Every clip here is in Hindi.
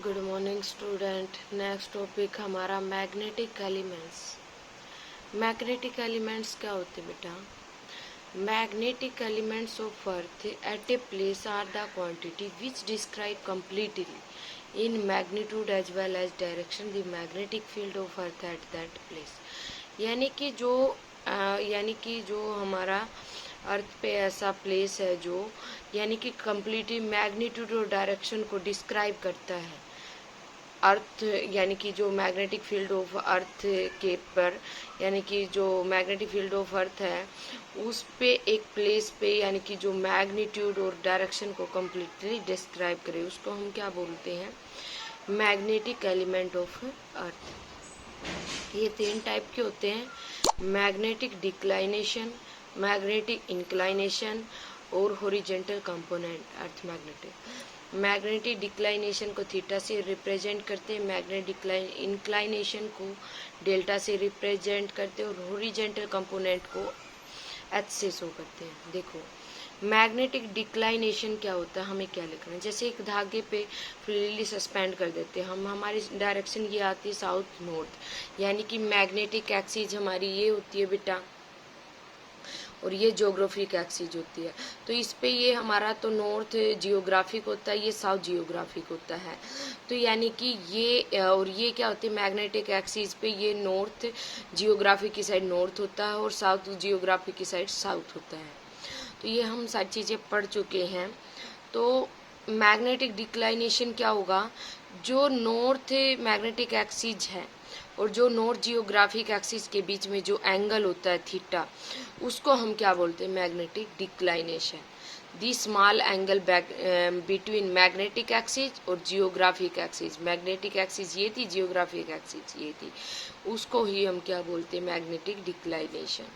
Good morning student. Next topic हमारा मैग्नेटिक एलिमेंट्स। मैग्नेटिक एलिमेंट्स क्या होते हैं बेटा? Magnetic elements of earth at a place are the quantity which describe completely in magnitude as well as direction the magnetic field of earth at that place. यानी कि जो हमारा अर्थ पे ऐसा प्लेस है जो यानी कि कम्प्लीटली मैग्नीट्यूड और डायरेक्शन को डिस्क्राइब करता है। अर्थ यानी कि जो मैग्नेटिक फील्ड ऑफ अर्थ के पर यानी कि जो मैग्नेटिक फील्ड ऑफ अर्थ है उस पे एक प्लेस पे यानी कि जो मैग्नीट्यूड और डायरेक्शन को कम्प्लीटली डिस्क्राइब करे उसको हम क्या बोलते हैं? Magnetic element of earth. ये 3 टाइप के होते हैं: मैग्नेटिक डिक्लाइनेशन, मैग्नेटिक इंक्लाइनेशन और horizontal component earth magnetic. Magnetic declination को थीटा से रिप्रेजेंट करते हैं, मैग्नेटिक इंक्लाइनेशन को डेल्टा से रिप्रेजेंट करते हैं और हॉरिजॉन्टल कंपोनेंट को एच से शो करते हैं। देखो मैग्नेटिक डिक्लाइनेशन क्या होता है, हमें क्या लिखना है? जैसे एक धागे पे फ्रीली सस्पेंड कर देते हैं हम, हमारी डायरेक्शन ये आती है साउथ नॉर्थ, यानी कि मैग्नेटिक एक्सिस हमारी ये होती है बेटा और ये ज्योग्राफिक एक्सिस होती है। तो इस पे ये हमारा तो नॉर्थ जियोग्राफिक होता है, ये साउथ जियोग्राफिक होता है। तो यानी कि ये और ये क्या होती है? मैग्नेटिक एक्सिस पे ये नॉर्थ जियोग्राफिक की साइड नॉर्थ होता है और साउथ जियोग्राफिक की साइड साउथ होता है। तो ये हम सारी चीज़ें पढ़ चुके हैं। तो मैग्नेटिक डिक्लाइनेशन क्या होगा? जो नॉर्थ मैग्नेटिक एक्सिस है और जो नॉर्थ जियोग्राफिक एक्सिस के बीच में जो एंगल होता है थीटा, उसको हम क्या बोलते हैं? Magnetic declination. The small angle between magnetic axis और जियोग्राफिक एक्सिस। मैग्नेटिक एक्सिस ये थी, जियोग्राफिक एक्सिस ये थी, उसको ही हम क्या बोलते हैं? Magnetic declination.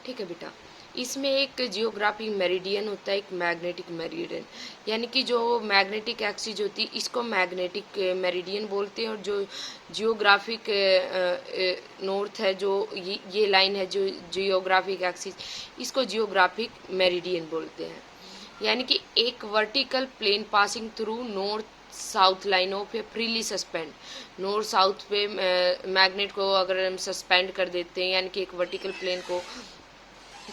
ठीक है बेटा। इसमें एक जियोग्राफिक मेरिडियन होता है, एक मैग्नेटिक मेरिडियन। यानी कि जो मैग्नेटिक एक्सिस होती है इसको मैग्नेटिक मेरिडियन बोलते हैं और जो जियोग्राफिक नॉर्थ है जो ये लाइन है जो जियोग्राफिक एक्सिस, इसको जियोग्राफिक मेरिडियन बोलते हैं। यानी कि एक vertical plane passing through north south line of a freely suspend. North south पे मैग्नेट को अगर हम सस्पेंड कर देते हैं यानी कि एक वर्टिकल प्लेन को,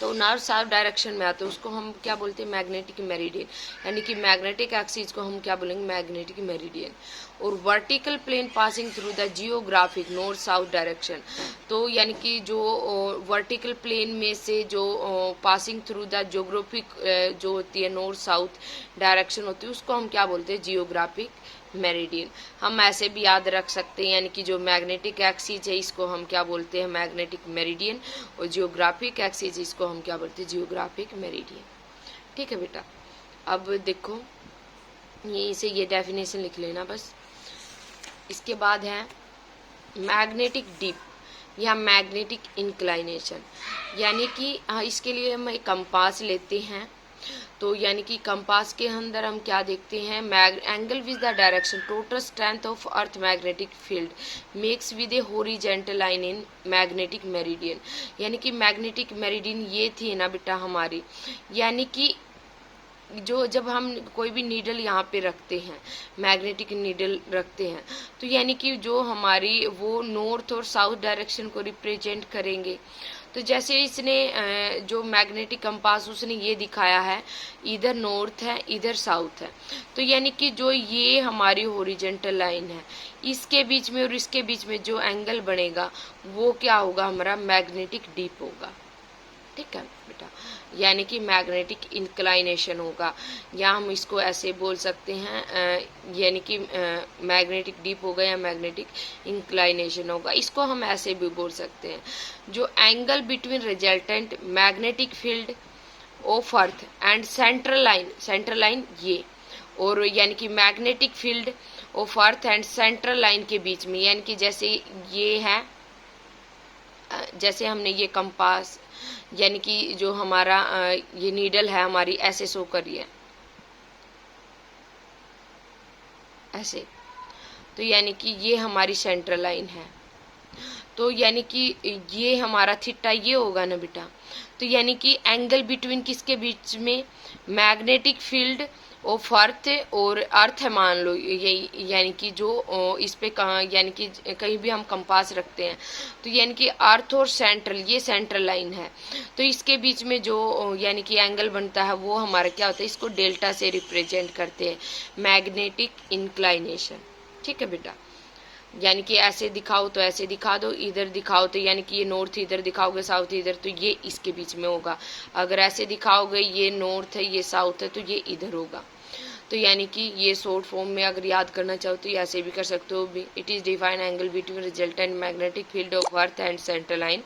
तो नॉर्थ साउथ डायरेक्शन में आते हैं, उसको हम क्या बोलते हैं? Magnetic meridian. यानी कि मैग्नेटिक एक्सिस को हम क्या बोलेंगे? Magnetic meridian. और vertical plane passing through the geographic north south direction, तो यानी कि जो वर्टिकल प्लेन में से जो पासिंग थ्रू द जियोग्राफिक जो होती है नॉर्थ साउथ डायरेक्शन होती है उसको हम क्या बोलते हैं? Geographic meridian. हम ऐसे भी याद रख सकते हैं, यानी कि जो मैग्नेटिक एक्सिस है इसको हम क्या बोलते हैं? Magnetic meridian. और जियोग्राफिक एक्सिस इसको हम क्या बोलते हैं? Geographic meridian. ठीक है बेटा। अब देखो यहीं से ये डेफिनेशन लिख लेना बस। इसके बाद है मैग्नेटिक डिप या मैग्नेटिक इंक्लाइनेशन। यानी कि इसके लिए हम एक कंपास लेते हैं, तो यानी कि कंपास के अंदर हम क्या देखते हैं? Angle with the direction total strength of earth magnetic field makes with A horizontal line in magnetic meridian. यानी कि मैग्नेटिक मेरिडियन ये थी ना बेटा हमारी, यानी कि जो जब हम कोई भी नीडल यहाँ पे रखते हैं, मैग्नेटिक नीडल रखते हैं, तो यानी कि जो हमारी वो नॉर्थ और साउथ डायरेक्शन को रिप्रेजेंट करेंगे। तो जैसे इसने जो मैग्नेटिक कंपास उसने ये दिखाया है इधर नॉर्थ है इधर साउथ है, तो यानी कि जो ये हमारी हॉरिजॉन्टल लाइन है इसके बीच में और इसके बीच में जो एंगल बनेगा वो क्या होगा? हमारा मैग्नेटिक डिप होगा। ठीक है बेटा। यानी कि मैग्नेटिक इंक्लाइनेशन होगा, या हम इसको ऐसे बोल सकते हैं यानी कि मैग्नेटिक डिप होगा या मैग्नेटिक इंक्लाइनेशन होगा। इसको हम ऐसे भी बोल सकते हैं, जो angle between resultant magnetic field of earth and central line ये, और यानी कि magnetic field of earth and central line के बीच में, यानी कि जैसे ये है, जैसे हमने ये कंपास यानी कि जो हमारा ये नीडल है हमारी ऐसे शो करी है ऐसे, तो यानी कि ये हमारी सेंट्रल लाइन है। तो यानी कि ये हमारा थीटा ये होगा ना बेटा, तो यानी कि एंगल बिटवीन किसके बीच में? मैग्नेटिक फील्ड ऑफ अर्थ और अर्थ है मान लो, यही यानी कि जो इस पे कहाँ यानी कि कहीं भी हम कंपास रखते हैं तो यानी कि अर्थ और सेंट्रल, ये सेंट्रल लाइन है, तो इसके बीच में जो यानी कि एंगल बनता है वो हमारा क्या होता है, इसको डेल्टा से रिप्रेजेंट करते हैं, मैग्नेटिक इंक्लाइनेशन। ठीक है बेटा, यानी कि ऐसे दिखाओ तो ऐसे दिखा दो, इधर दिखाओ तो यानी कि ये नॉर्थ इधर दिखाओगे, साउथ इधर, तो ये इसके बीच में होगा। अगर ऐसे दिखाओगे ये नॉर्थ है ये साउथ है तो ये इधर होगा। तो यानी कि ये शॉर्ट फॉर्म में अगर याद करना चाहो तो ऐसे भी कर सकते हो भी। It is define angle between resultant magnetic field of earth and central line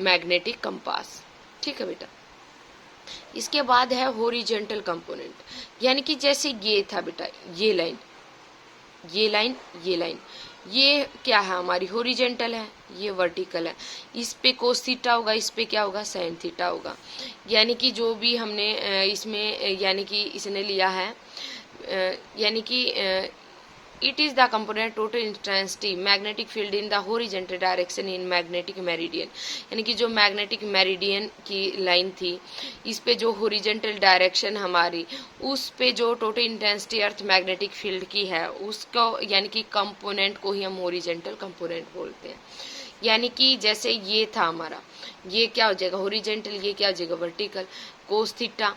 magnetic compass. ठीक है बेटा, इसके बाद है हॉरिजॉन्टल कंपोनेंट, यानी कि जैसे ये था बेटा, ये लाइन ये लाइन ये लाइन, ये क्या है हमारी हॉरिजॉन्टल है, ये वर्टिकल है, इस पे कोस थीटा होगा, इस पे क्या होगा साइन थीटा होगा। यानी कि जो भी हमने इसमें यानी कि इसने लिया है यानी कि it is the component total intensity magnetic field in the horizontal direction in magnetic meridian, यानी कि जो मैग्नेटिक मेरिडियन की लाइन थी इस पे जो हॉरिजॉन्टल डायरेक्शन हमारी, उस पे जो total intensity earth magnetic field की है उसको यानी कि कंपोनेंट को ही हम हॉरिजॉन्टल कंपोनेंट बोलते हैं। यानी कि जैसे ये था हमारा, ये क्या हो जाएगा हॉरिजॉन्टल, ये क्या हो जाएगा वर्टिकल, कोस थीटा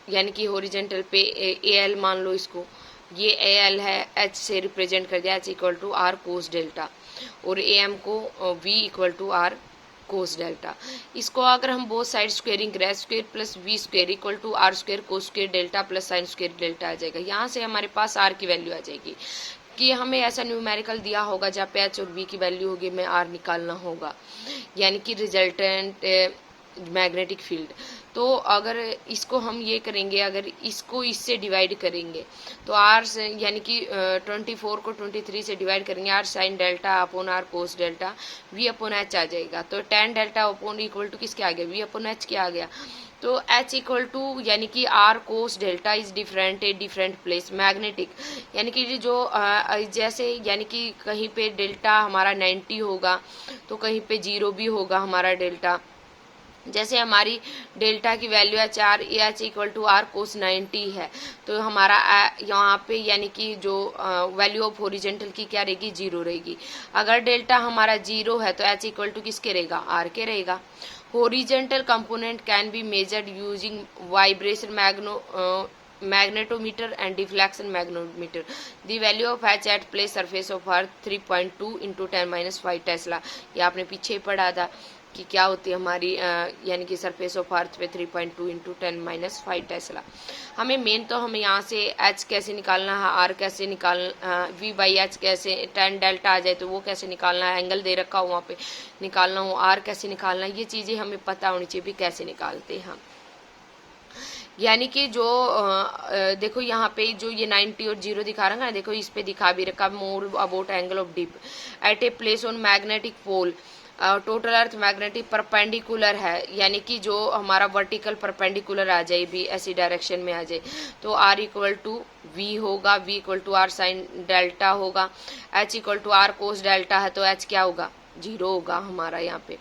यानी कि हॉरिजॉन्टल पे ए एल मान लो इसको, ये ए एल है, एच से रिप्रेजेंट कर दिया, H equal to R cos delta, और ए एम को V equal to R cos delta. इसको अगर हम बोथ साइड स्क्वेयरिंग करें, square plus V square equal to R square cos square delta plus sine square delta आ जाएगा। यहाँ से हमारे पास आर की वैल्यू आ जाएगी कि हमें ऐसा न्यूमेरिकल दिया होगा जहाँ पे एच और वी की वैल्यू होगी, हमें आर निकालना होगा, यानी कि रिजल्टेंट मैग्नेटिक फील्ड। तो अगर इसको हम ये करेंगे, अगर इसको इससे डिवाइड करेंगे तो आर यानी कि 24 को 23 से डिवाइड करेंगे, R sine delta upon R cos delta V upon H आ जाएगा। तो tan delta upon equal to किसके आ गया, वी अपॉन एच के आ गया। तो एच इक्वल टू यानी कि R cos delta is different a different place magnetic, यानी कि जो जैसे यानी कि कहीं पे डेल्टा हमारा 90 होगा तो कहीं पे 0 भी होगा हमारा डेल्टा। जैसे हमारी डेल्टा की वैल्यू है 4, एच इक्वल टू आर कोस 90 है, तो हमारा यहाँ पे यानी कि जो वैल्यू ऑफ हॉरिजॉन्टल की क्या रहेगी 0 रहेगी। अगर डेल्टा हमारा 0 है तो एच इक्वल टू किसके रहेगा, आर के रहेगा। Horizontal component can be measured using vibration magnetometer and deflection magnetometer. The value of H at place surface of Earth 3.2 into 10⁻5 Tesla. ये आपने पीछे पढ़ा था कि क्या होती है हमारी यानी कि सरफेस ऑफ अर्थ पे 3.2 इंटू 10⁻5 टेस्ला। हमें मेन तो हमें यहाँ से एच कैसे निकालना है, आर कैसे निकालना, वी बाई एच कैसे, 10 डेल्टा आ जाए तो वो कैसे निकालना है, एंगल दे रखा हो वहाँ पे निकालना हो, आर कैसे निकालना है, ये चीज़ें हमें पता होनी चाहिए भी कैसे निकालते हैं हम। यानी कि जो देखो यहाँ पे जो ये 90 और 0 दिखा रहा है ना, देखो इस पे दिखा भी रखा more about angle of dip at a place on magnetic pole total earth magnetic perpendicular है, यानी कि जो हमारा वर्टिकल परपेंडिकुलर आ जाए भी ऐसी डायरेक्शन में आ जाए तो आर इक्वल टू वी होगा, V equal to R sine delta होगा, H equal to R cos delta है तो एच क्या होगा 0 होगा हमारा यहाँ पे।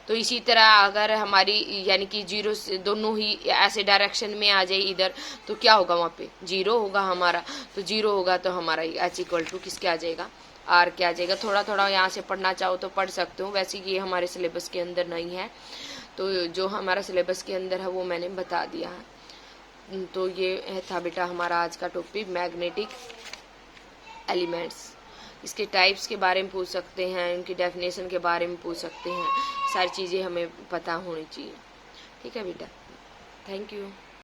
तो इसी तरह अगर हमारी यानी कि 0 से दोनों ही ऐसे डायरेक्शन में आ जाए इधर तो क्या होगा वहाँ पे 0 होगा हमारा, तो 0 होगा तो हमारा एच इक्वल टू किसके आ जाएगा आर के आ जाएगा। थोड़ा थोड़ा यहाँ से पढ़ना चाहो तो पढ़ सकते हो, वैसे ये हमारे सिलेबस के अंदर नहीं है, तो जो हमारा सिलेबस के अंदर है वो मैंने बता दिया है। तो ये था बेटा हमारा आज का टॉपिक मैग्नेटिक एलिमेंट्स। इसके टाइप्स के बारे में पूछ सकते हैं, उनकी डेफिनेशन के बारे में पूछ सकते हैं, सारी चीज़ें हमें पता होनी चाहिए। ठीक है बेटा, थैंक यू।